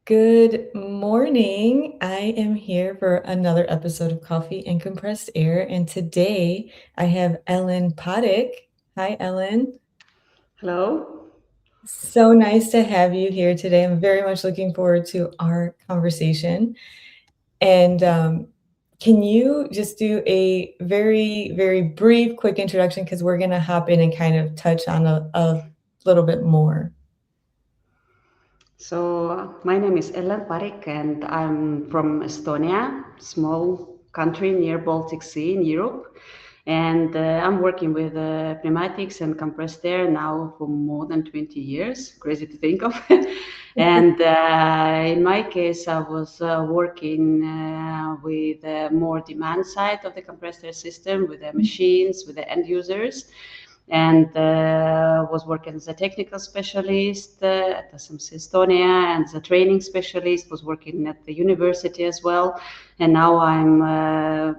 Good morning. I am here for another episode of Coffee and Compressed Air, and today I have Ellen Parik. Hi, Ellen. Hello. So nice to have you here today. I'm very much looking forward to our conversation. And can you just do a very, very brief, quick introduction? Because we're going to hop in and kind of touch on a little bit more. My name is Ellen Parik and I'm from Estonia, small country near Baltic Sea in Europe. And I'm working with pneumatics and compressed air now for more than 20 years. Crazy to think of. And in my case, I was working with more demand side of the compressed air system, with the machines, with the end users, and was working as a technical specialist at SMC Estonia, and as a training specialist, was working at the university as well. And now I'm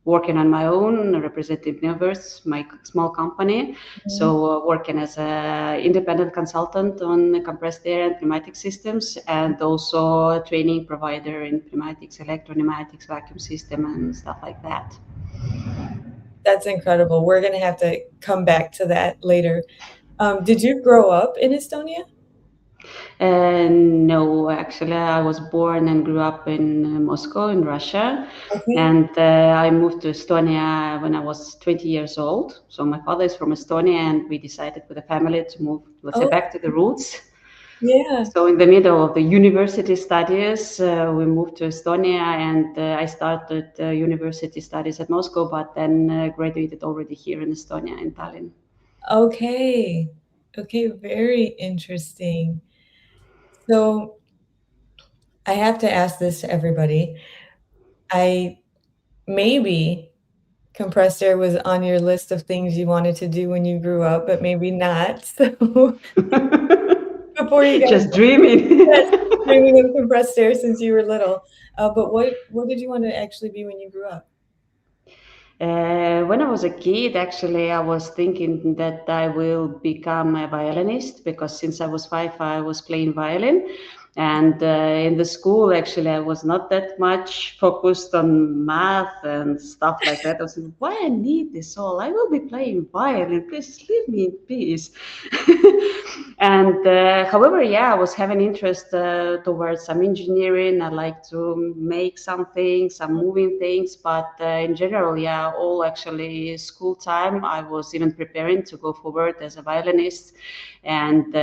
working on my own, representing PNEUVERSE, my small company. So working as an independent consultant on compressed air and pneumatic systems, and also a training provider in pneumatics, electro-pneumatics, vacuum system, and stuff like that. That's incredible. We're going to have to come back to that later. Did you grow up in Estonia? No, actually, I was born and grew up in Moscow, in Russia, Okay. and I moved to Estonia when I was 20 years old. So my father is from Estonia, and we decided with the family to move, let's say, Oh, back to the roots. yeah. So in the middle of the university studies, we moved to Estonia, and I started university studies at Moscow, but then graduated already here in Estonia, in Tallinn. Okay. Okay, very interesting. So I have to ask this to everybody. I maybe compressed air was on your list of things you wanted to do when you grew up, but maybe not. So before you got Just dreaming. yes, dreaming of compressed air since you were little. But what did you want to actually be when you grew up? When I was a kid, actually, I was thinking that I will become a violinist because since I was 5, I was playing violin. And in the school, actually, I was not that much focused on math and stuff like that. I was like, why I need this all? I will be playing violin. Please leave me in peace. And however, yeah, I was having interest towards some engineering. I like to make some things, some moving things, but in general, yeah, all actually school time, I was even preparing to go forward as a violinist, and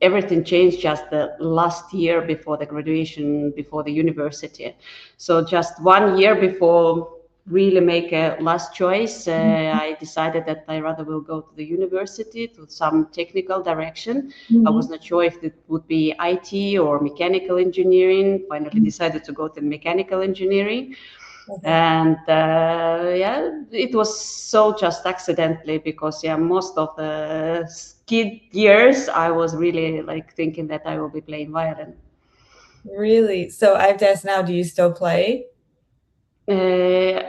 everything changed just the last year before the graduation, before the university. So just 1 year before really make a last choice, I decided that I rather will go to the university to some technical direction. I was Mhm. not sure if it would be IT or mechanical engineering. Finally decided to go to mechanical engineering. Okay. And yeah, it was so just accidentally because yeah, most of the kid years I was really like thinking that I will be playing violin. Really? So I have to ask now, do you still play?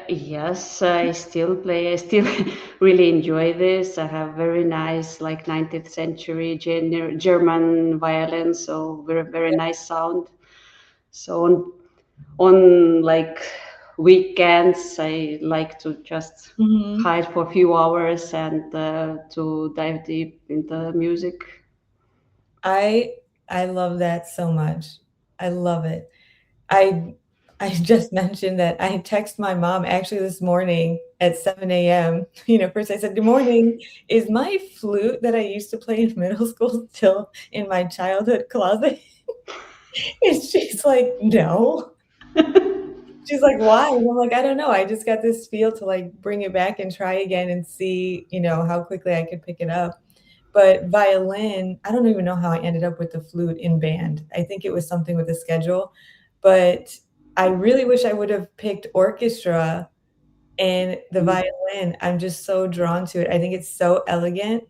Yes, I still play. I still really enjoy this. I have very nice, like 19th century German violin, so very nice sound. So on like weekends, I like to just Mhm. hide for a few hours and to dive deep into music. I I love that so much. I love it. I I just mentioned that I text my mom actually this morning at 7 AM. First I said, "Good morning. Is my flute that I used to play in middle school still in my childhood closet?" And she's like, "No." She's like, "Why?" And I'm like, "I don't know. I just got this feel to, like, bring it back and try again and see, how quickly I could pick it up." But violin, I don't even know how I ended up with the flute in band. I think it was something with the schedule, but I really wish I would have picked orchestra and the violin. I'm just so drawn to it. I think it's so elegant,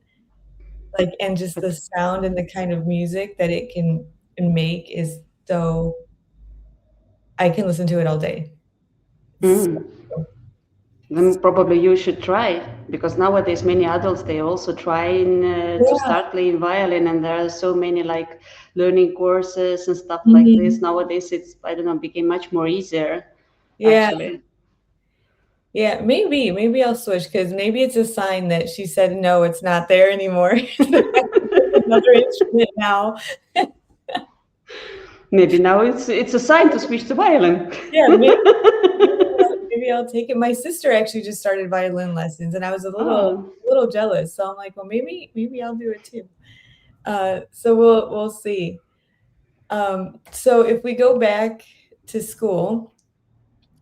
like, and just the sound and the kind of music that it can make is so I can listen to it all day. It's so Mm. cool. Then probably you should try, because nowadays many adults, they also trying to Yeah. start playing violin, and there are so many like learning courses and stuff like this. Mhm. Nowadays it's, I don't know, became much more easier Yeah. actually. Yeah, maybe I'll switch because maybe it's a sign that she said, "No, it's not there anymore." That I can pick another instrument now. Maybe now it's a sign to switch to violin. Yeah, maybe I'll take it. My sister actually just started violin lessons, and I was Oh. a little jealous, so I'm like, "Well, maybe I'll do it too." So we'll see. So if we go back to school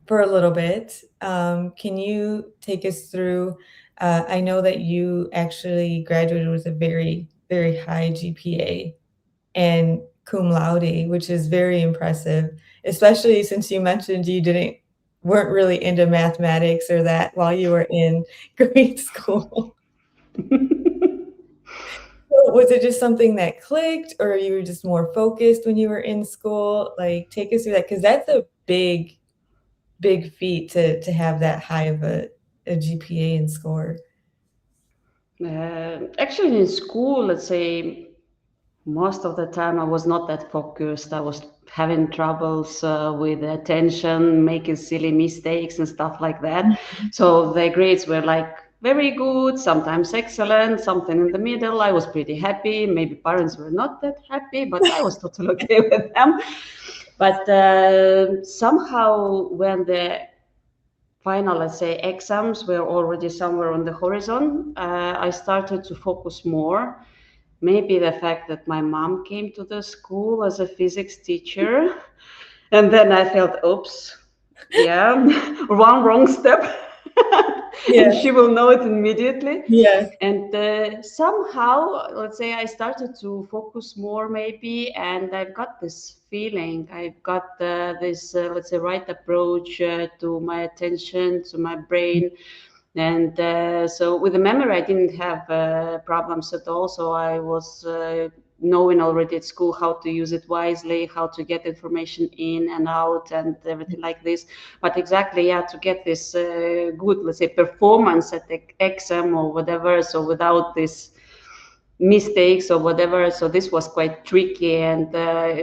for a little bit, can you take us through, I know that you actually graduated with a very, very high GPA and cum laude, which is very impressive, especially since you mentioned you weren't really into mathematics or that while you were in grade school. So was it just something that clicked, or you were just more focused when you were in school? Like, take us through that, because that's a big feat to have that high of a GPA and score. Actually, in school, let's say most of the time I was not that focused. I was having troubles with attention, making silly mistakes and stuff like that. Mhm. So the grades were like very good, sometimes excellent, something in the middle. I was pretty happy. Maybe parents were not that happy, but I was totally okay with them. But somehow when the final, let's say, exams were already somewhere on the horizon, I started to focus more. Maybe the fact that my mom came to the school as a physics teacher, and then I felt, oops, yeah, one wrong step, and Yeah, she will know it immediately. yeah. And somehow, let's say, I started to focus more, maybe, and I've got this feeling, I've got this, let's say, right approach to my attention, to my brain. And so with the memory, I didn't have problems at all. So I was knowing already at school how to use it wisely, how to get information in and out, and everything like this. But exactly, yeah, to get this good, let's say, performance at the exam or whatever. So without this mistakes or whatever. So this was quite tricky. And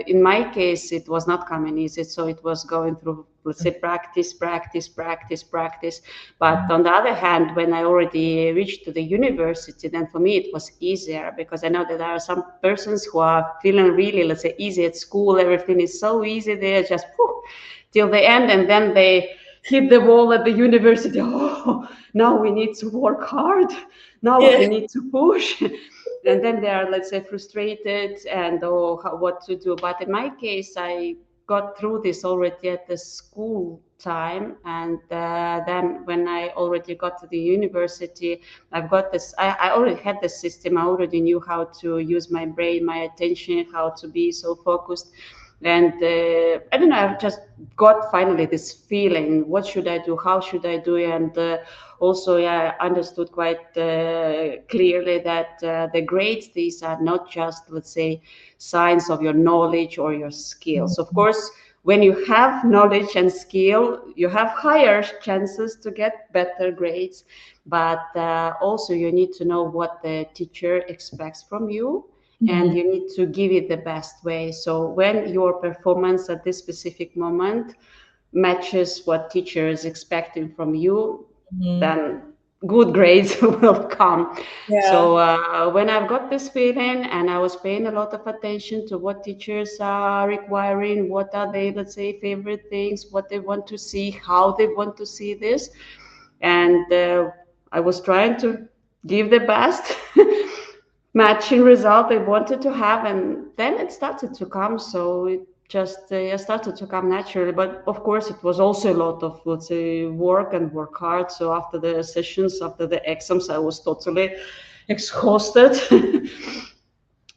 in my case, it was not coming easy. So it was going through, let's say, practice, practice, practice, practice. But on the other hand, when I already reached to the university, then for me it was easier, because I know that there are some persons who are feeling really, let's say, easy at school. Everything is so easy. They're just whew, till the end, and then they hit the wall at the university. Oh, now we need to work hard. Now Yeah. we need to push. And then they are, let's say, frustrated and oh, what to do. But in my case, I got through this already at the school time, and then when I already got to the university, I've got this, I already had the system. I already knew how to use my brain, my attention, how to be so focused. And I don't know, I've just got finally this feeling, what should I do, how should I do it? And also, yeah, I understood quite clearly that the grades, these are not just, let's say, signs of your knowledge or your skills. Of Mhm. course, when you have knowledge and skill, you have higher chances to get better grades. But also, you need to know what the teacher expects from you, Mhm. and you need to give it the best way. So when your performance at this specific moment matches what teacher is expecting from you, Mhm. then good grades will come. Yeah. So when I've got this feeling and I was paying a lot of attention to what teachers are requiring, what are they, let's say, favorite things, what they want to see, how they want to see this, and I was trying to give the best matching result they wanted to have, and then it started to come. So it just started to come naturally. But of course, it was also a lot of, let's say, work and work hard. So after the sessions, after the exams, I was totally exhausted.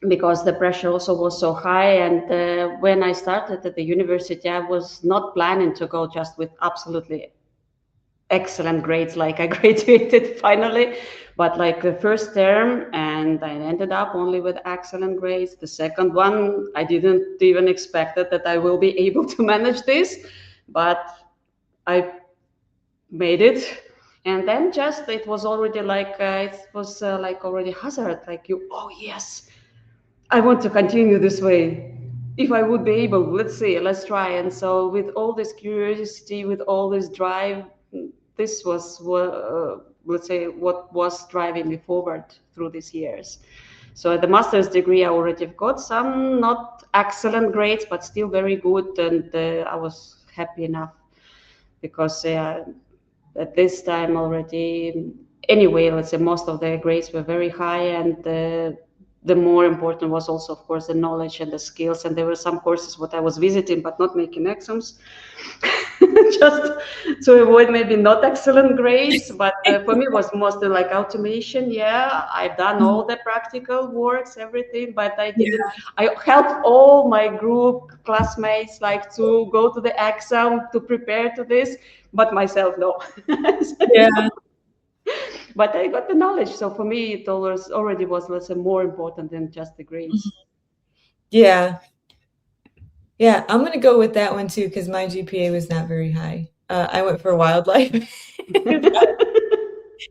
Because the pressure also was so high. And when I started at the university, I was not planning to go just with absolutely excellent grades, like I graduated finally, but like the first term, and I ended up only with excellent grades. The second one, I didn't even expect it, that I will be able to manage this, but I made it. And then just it was already like like already hazard, like you, oh yes, I want to continue this way. If I would be able, let's see, let's try. And so, with all this curiosity, with all this drive, this was let's say, what was driving me forward through these years. So, at the master's degree, I already got some not excellent grades, but still very good, and I was happy enough because at this time already, anyway, let's say most of the grades were very high, and the more important was also, of course, the knowledge and the skills. And there were some courses what I was visiting but not making exams, just to avoid maybe not excellent grades. But for me, it was mostly like automation. Yeah, I've done all the practical works, everything, but I didn't. I helped all my group classmates like to go to the exam to prepare to this, but myself, no. Yeah. But I got the knowledge. So for me, it already was, let's say, more important than just the grades. Yeah. Yeah, I'm gonna go with that one too because my GPA was not very high. I went for wildlife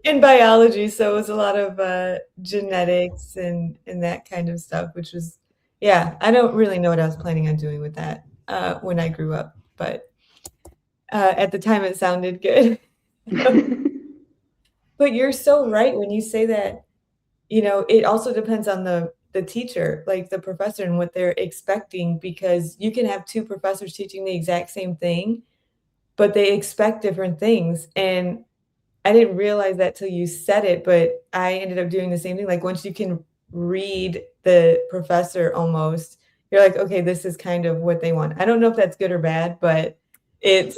in biology, so it was a lot of genetics and that kind of stuff, which was, yeah, I don't really know what I was planning on doing with that when I grew up, but at the time it sounded good. But you're so right when you say that, it also depends on the teacher, like the professor and what they're expecting, because you can have two professors teaching the exact same thing, but they expect different things. And I didn't realize that till you said it, but I ended up doing the same thing. Like once you can read the professor almost, you're like, okay, this is kind of what they want. I don't know if that's good or bad, but it's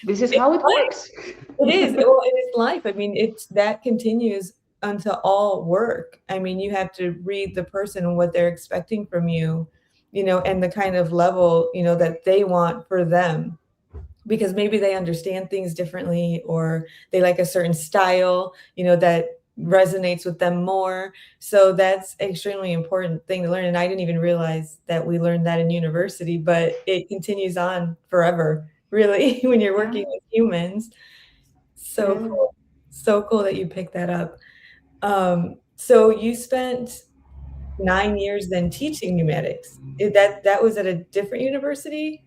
This is it's how it life. works. It is. Well, it is life. I mean, it's that continues unto all work. I mean, you have to read the person and what they're expecting from you, and the kind of level, that they want for them, because maybe they understand things differently or they like a certain style, that resonates with them more. So that's extremely important thing to learn. And I didn't even realize that we learned that in university, but it continues on forever, really, when you're Yeah, working with humans. So yeah. cool. So cool that you picked that up. So you spent 9 years then teaching pneumatics. That was at a different university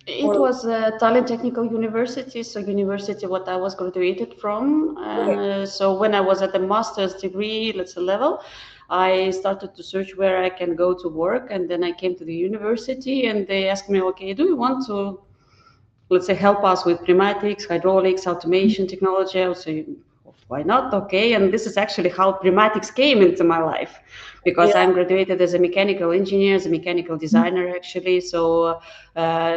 It or was Tallinn Technical University, so university what I was graduated from. okay. So when I was at the master's degree, let's say level, I started to search where I can go to work, and then I came to the university, and they asked me, okay, do you want to, let's say, help us with pneumatics, hydraulics, automation technology? I would say, why not? Okay. And this is actually how pneumatics came into my life, because Yeah. I'm graduated as a mechanical engineer, as a mechanical designer, actually. So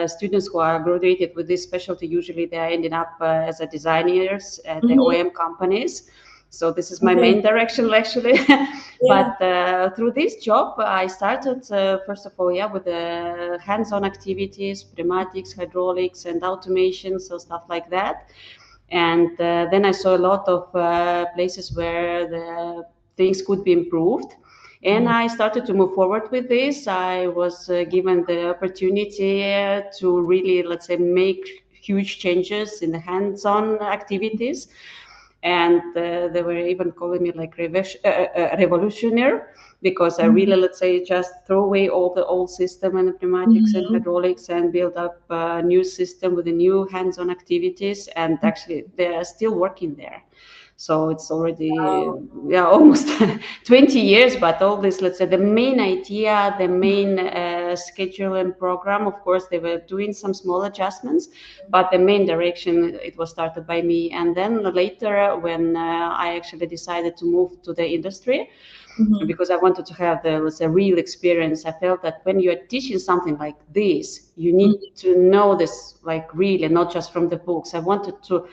students who are graduated with this specialty, usually they are ending up as a designers at the Mhm. OEM companies. So this is my Okay. main direction, actually. Yeah. But through this job, I started first of all, yeah, with the hands-on activities, pneumatics, hydraulics, and automation, so stuff like that. And then I saw a lot of places where the things could be improved. And Mhm. I started to move forward with this. I was given the opportunity to really, let's say, make huge changes in the hands-on activities. And they were even calling me like revolutionary, because I really, Mhm. let's say, just throw away all the old system and pneumatics and Mhm. hydraulics and build up a new system with the new hands-on activities. And actually, they are still working there. So it's already, Wow. yeah, almost 20 years. But all this, let's say, the main idea, the main schedule and program, of course, they were doing some small adjustments, but the main direction, it was started by me. And then later, when I actually decided to move to the industry, Mhm. because I wanted to have the, let's say, real experience. I felt that when you are teaching something like this, you Mhm. need to know this like really, not just from the books. I wanted to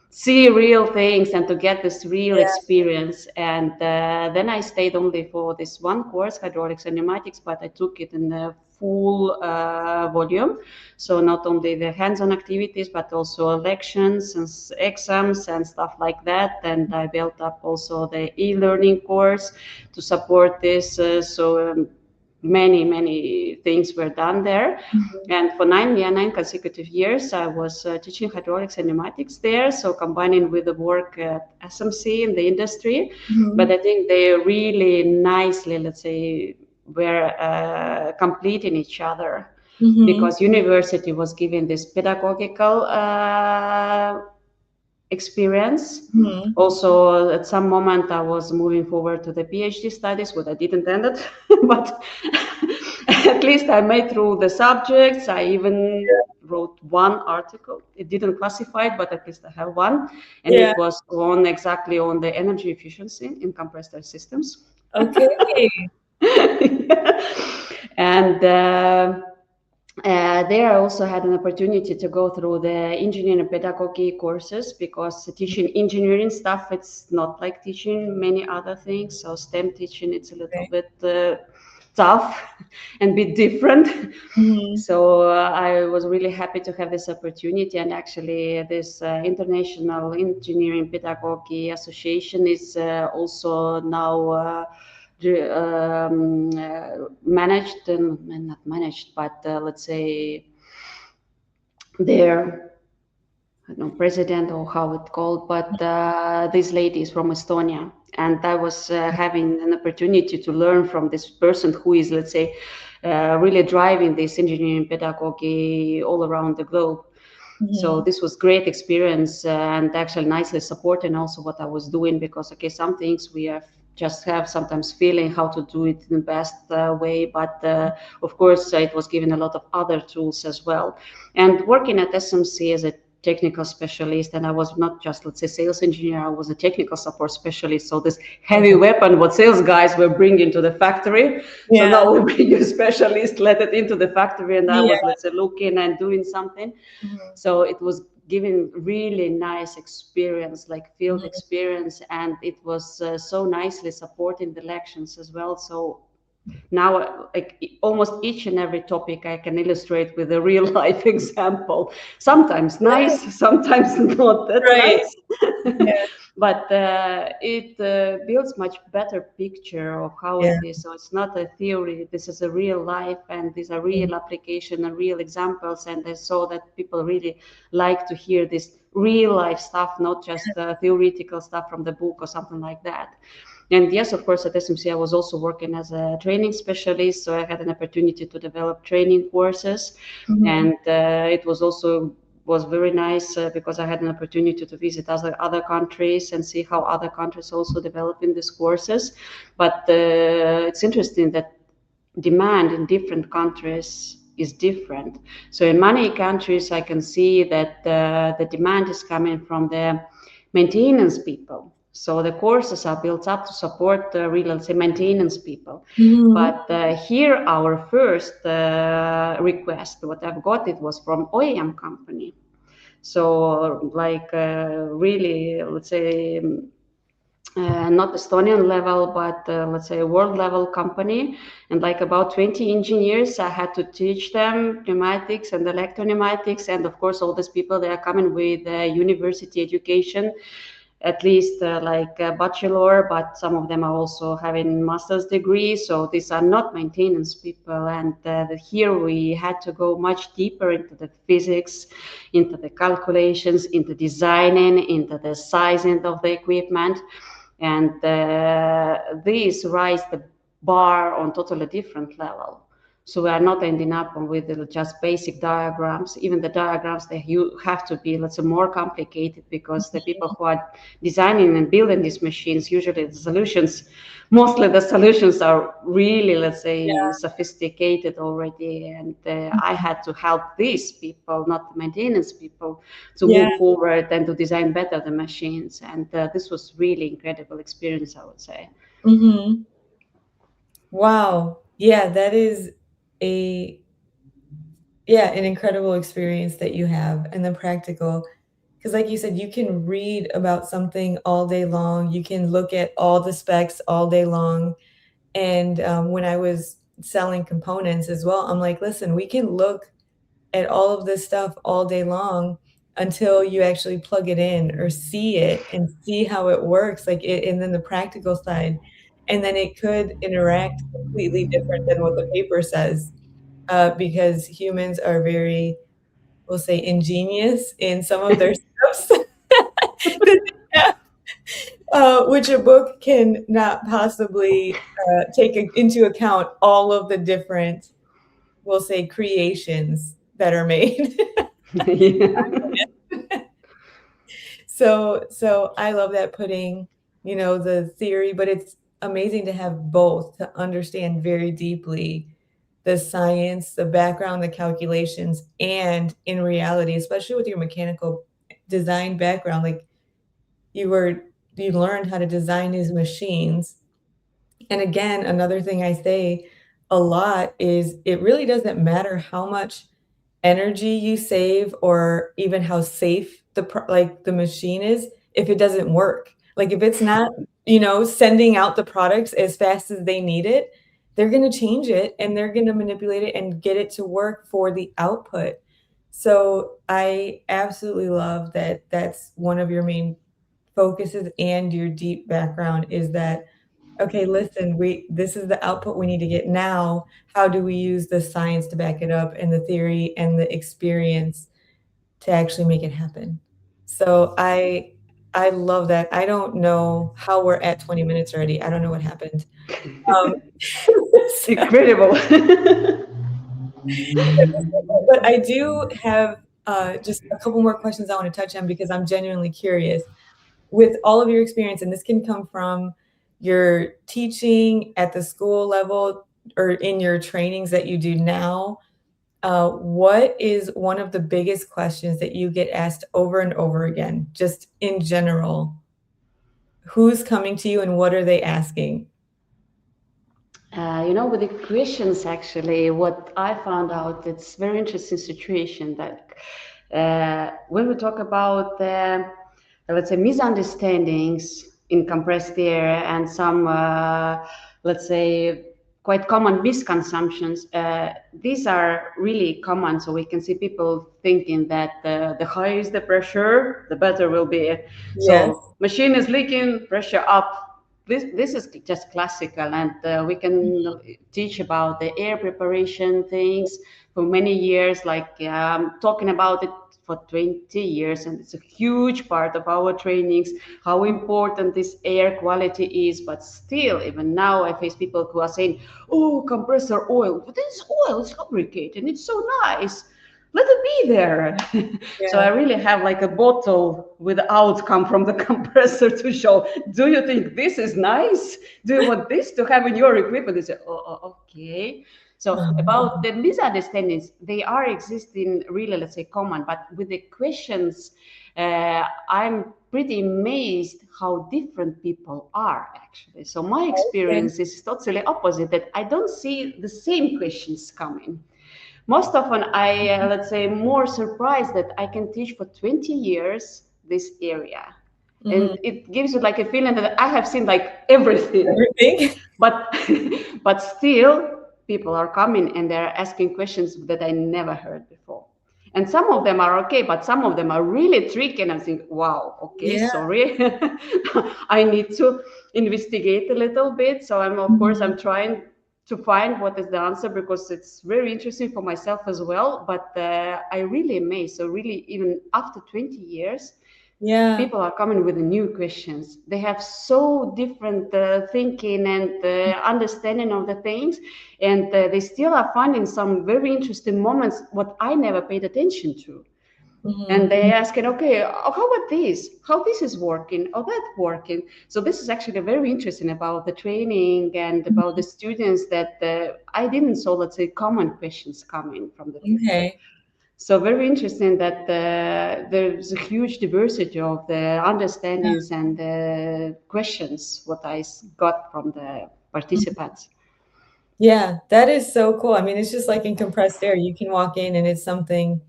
see real things and to get this real Yeah. experience. And then I stayed only for this one course, hydraulics and pneumatics, but I took it in the full volume. So not only the hands-on activities, but also elections and exams and stuff like that. And I built up also the e-learning course to support this. Many things were done there. Mhm. And for 9 consecutive years, I was teaching hydraulics and pneumatics there, so combining with the work at SMC in the industry. But Mhm. I think they really nicely, let's say, were completing each other, Mhm. because university was giving this pedagogical experience. Mhm. Also, at some moment, I was moving forward to the PhD studies, what I didn't end it, but at least I made through the subjects. I even wrote one article. It didn't classify it, but at least I have one, and Yeah. it was on exactly on the energy efficiency in compressed air systems. Okay. And there I also had an opportunity to go through the engineering and pedagogy courses, because teaching engineering stuff, it's not like teaching many other things. So STEM teaching, it's a little Okay. bit tough and bit different. Mhm. So I was really happy to have this opportunity. And actually, this International Engineering Pedagogy Association is also now managed, and not managed, but let's say their, I don't know, president or how it's called, but this lady is from Estonia. And I was having an opportunity to learn from this person who is, let's say, really driving this engineering pedagogy all around the globe. So Mhm. this was great experience, and actually nicely supporting also what I was doing, because okay, some things we have just have sometimes feeling how to do it in the best way, but of course it was given a lot of other tools as well. And working at SMC as a technical specialist, and I was not just, let's say, sales engineer, I was a technical support specialist. So this heavy Okay. weapon what sales guys were bringing to the factory, so Yeah. now we bring a specialist, let it into the factory, and I was, Yeah. let's say, looking and doing something. Mhm. So it was giving really nice experience, like field Mhm. experience, and it was so nicely supporting the lections as well. So now, like almost each and every topic I can illustrate with a real life example, sometimes Right. nice, sometimes not that Right. nice. Yeah. But it builds much better picture of how Yeah. it is. So it's not a theory, this is a real life, and these are Mhm. real application and real examples. And I saw that people really like to hear this real life stuff, not just theoretical stuff from the book or something like that. And yes, of course, at SMC, I was also working as a training specialist. So I had an opportunity to develop training courses. Mhm. And it was also was very nice because I had an opportunity to visit other countries and see how other countries also develop in these courses. But it's interesting that demand in different countries is different. So in many countries, I can see that the demand is coming from the maintenance people. So the courses are built up to support the real, let's say, maintenance people. Mhm. But here, our first request, what I've got, it was from OEM company. So like really, let's say, not Estonian level, but let's say a world level company. And like about 20 engineers, I had to teach them pneumatics and electro-pneumatics. And of course, all these people, they are coming with university education, at least like a bachelor, but some of them are also having master's degree. So these are not maintenance people. And here we had to go much deeper into the physics, into the calculations, into designing, into the sizing of the equipment. And these rise the bar on totally different level. So we are not ending up with just basic diagrams. Even the diagrams, they you have to be, let's say, more complicated, because the people who are designing and building these machines, usually the solutions, mostly the solutions are really, let's say, Yeah. sophisticated already. And I had to help these people, not the maintenance people, to Yeah. move forward and to design better the machines. And this was really incredible experience, I would say. Mhm. Wow. Yeah, that is a yeah, an incredible experience that you have and then practical. Because, like you said, you can read about something all day long, you can look at all the specs all day long, and, when I was selling components as well, I'm like, "Listen, we can look at all of this stuff all day long until you actually plug it in or see it and see how it works, like, it and then the practical side, and then it could interact completely different than what the paper says. because humans are very, we'll say, ingenious in some of their steps that they have, which a book can not possibly take into account all of the different, we'll say, creations that are made. Yeah. So I love that, putting, the theory, but it's amazing to have both, to understand very deeply the science, the background, the calculations, and in reality, especially with your mechanical design background, like you were you learned how to design these machines. And again, another thing I say a lot is it really doesn't matter how much energy you save or even how safe the machine is if it doesn't work. Like if it's not, sending out the products as fast as they need it, they're going to change it and they're going to manipulate it and get it to work for the output. So I absolutely love that that's one of your main focuses, and your deep background is that, okay, listen, this is the output we need to get now. How do we use the science to back it up, and the theory and the experience to actually make it happen? So I love that. I don't know how we're at 20 minutes already. I don't know what happened. Um, Incredible. but I do have just a couple more questions I want to touch on because I'm genuinely curious. With all of your experience, and this can come from your teaching at the school level or in your trainings that you do now, what is one of the biggest questions that you get asked over and over again, just in general? Who's coming to you and what are they asking? With the questions, actually, what I found out, it's very interesting situation that when we talk about, let's say, misunderstandings in compressed air and some, let's say, quite common misconceptions, these are really common. So we can see people thinking that the higher is the pressure, the better will be. Yes. So machine is leaking, pressure up. This is just classical, and we can teach about the air preparation things for many years, like talking about it for 20 years, and it's a huge part of our trainings, how important this air quality is. But still, even now, I face people who are saying, oh, compressor oil, but this oil is lubricated, it's so nice, let it be there. So I Yeah. really have like a bottle with outcome from the compressor to show, do you think this is nice? Do you want this to have in your equipment? They say, okay. So about Uh-huh. the misunderstandings, they are existing really, let's say, common, but with the questions, I'm pretty amazed how different people are actually. So my Okay. experience is totally opposite, that I don't see the same questions coming. Most often I, let's say, more surprised that I can teach for 20 years this area, Mhm. and it gives you like a feeling that I have seen like everything. Everything. But but still people are coming and they're asking questions that I never heard before, and some of them are okay, but some of them are really tricky, and I think, wow, okay, Yeah. sorry. I need to investigate a little bit. So I'm, of course, Mhm. I'm trying to find what is the answer, because it's very interesting for myself as well. But I really amazed. So really, even after 20 years, Yeah. people are coming with new questions. They have so different thinking and understanding of the things, and they still are finding some very interesting moments what I never paid attention to. And Mhm. they asking, okay, how about this? How this is working? Or that working? So this is actually very interesting about the training and about the Mhm. students, that I didn't saw, let's say, common questions coming from the people. Okay. So very interesting that there's a huge diversity of the understandings and the questions what got from the Mhm. participants. Yeah, that is so cool. I mean, it's just like in compressed air, you can walk in and it's something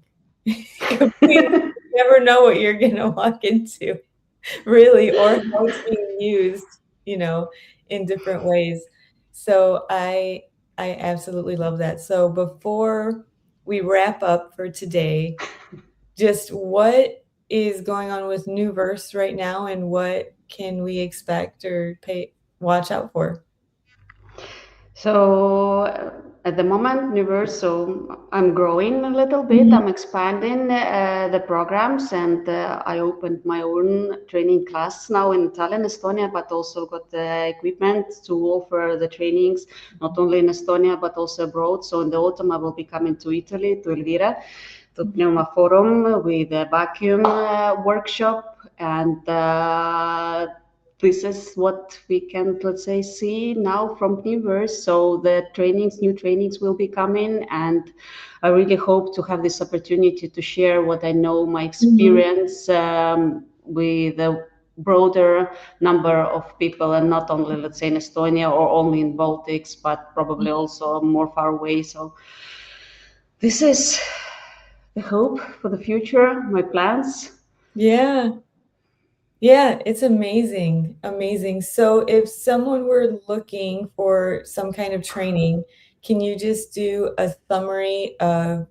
completely, you never know what you're gonna walk into, really, or how it's being used, in different ways. So I absolutely love that. So before we wrap up for today, just what is going on with NeuVerse right now, and what can we expect or watch out for? So at the moment, Universe, so I'm growing a little bit. Mhm. I'm expanding the programs, and I opened my own training class now in Tallinn, Estonia, but also got the equipment to offer the trainings not only in Estonia but also abroad. So in the autumn, I will be coming to Italy, to Elvira, to Pneuma Forum with a vacuum workshop, and this is what we can, let's say, see now from PNEUVERSE. So the trainings, new trainings will be coming, and I really hope to have this opportunity to share what I know, my Mhm. experience with a broader number of people, and not only, let's say, in Estonia or only in Baltics, but probably also more far away. So this is the hope for the future, my plans. Yeah. Yeah, it's amazing, amazing. So if someone were looking for some kind of training, can you just do a summary of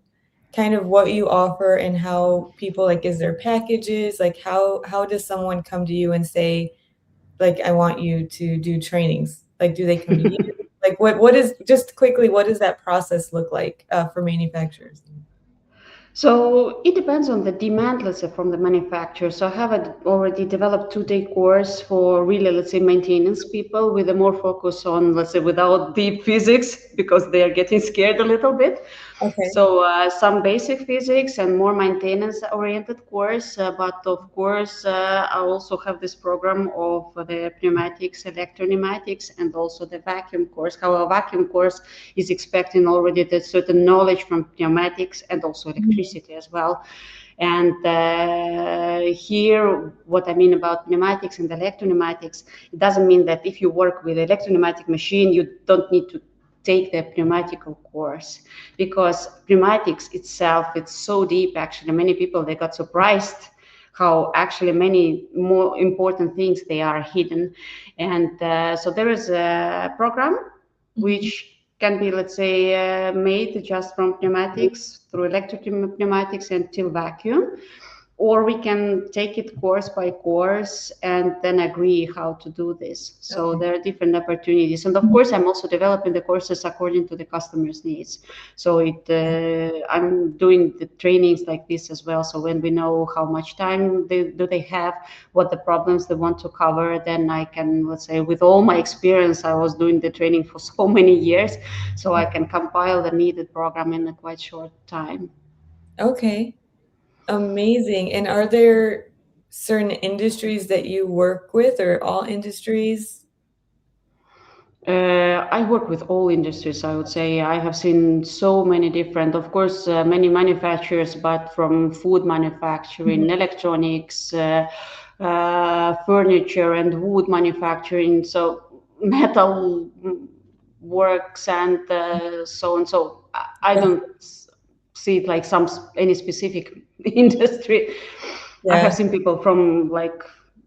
kind of what you offer and how people like, is there packages? Like how does someone come to you and say, like, I want you to do trainings? Like, do they come to you? Like what is just quickly, what does that process look like for manufacturers? So it depends on the demand, let's say, from the manufacturer. So I have already developed 2-day course for really, let's say, maintenance people with a more focus on, let's say, without deep physics because they are getting scared a little bit. Okay. So some basic physics and more maintenance oriented course. But of course, I also have this program of the pneumatics, electro-pneumatics, and also the vacuum course. How a vacuum course is expecting already that certain knowledge from pneumatics and also Mhm. electricity as well. And here, what I mean about pneumatics and electro-pneumatics, it doesn't mean that if you work with electro-pneumatic machine, you don't need to take the pneumatical course, because pneumatics itself, it's so deep. Actually, many people, they got surprised how actually many more important things they are hidden. And so there is a program Mhm. which can be, let's say, made just from pneumatics through electric pneumatics until vacuum, or we can take it course by course and then agree how to do this. So Okay. there are different opportunities, and of course I'm also developing the courses according to the customer's needs. So I'm doing the trainings like this as well. So when we know how much time they have, what the problems they want to cover, then I can, let's say, with all my experience, I was doing the training for so many years, so I can compile the needed program in a quite short time. Okay. Amazing. And are there certain industries that you work with or all industries? I work with all industries, I would say. I have seen so many different, of course, many manufacturers, but from food manufacturing, Mhm. electronics, furniture, and wood manufacturing. So metal works and so on. So I Yeah. don't see it like any specific industry. I have Yeah, seen people from like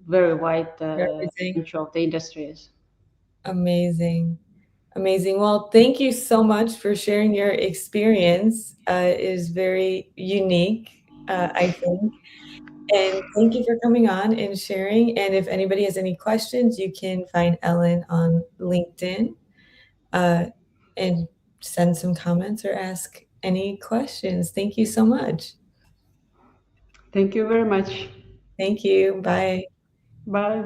very wide everything. range of the industries. Amazing. Amazing. Well, thank you so much for sharing your experience. It is very unique, I think. And thank you for coming on and sharing. And if anybody has any questions, you can find Ellen on LinkedIn, uh, and send some comments or ask any questions. Thank you so much. Thank you very much. Thank you. Bye. Bye.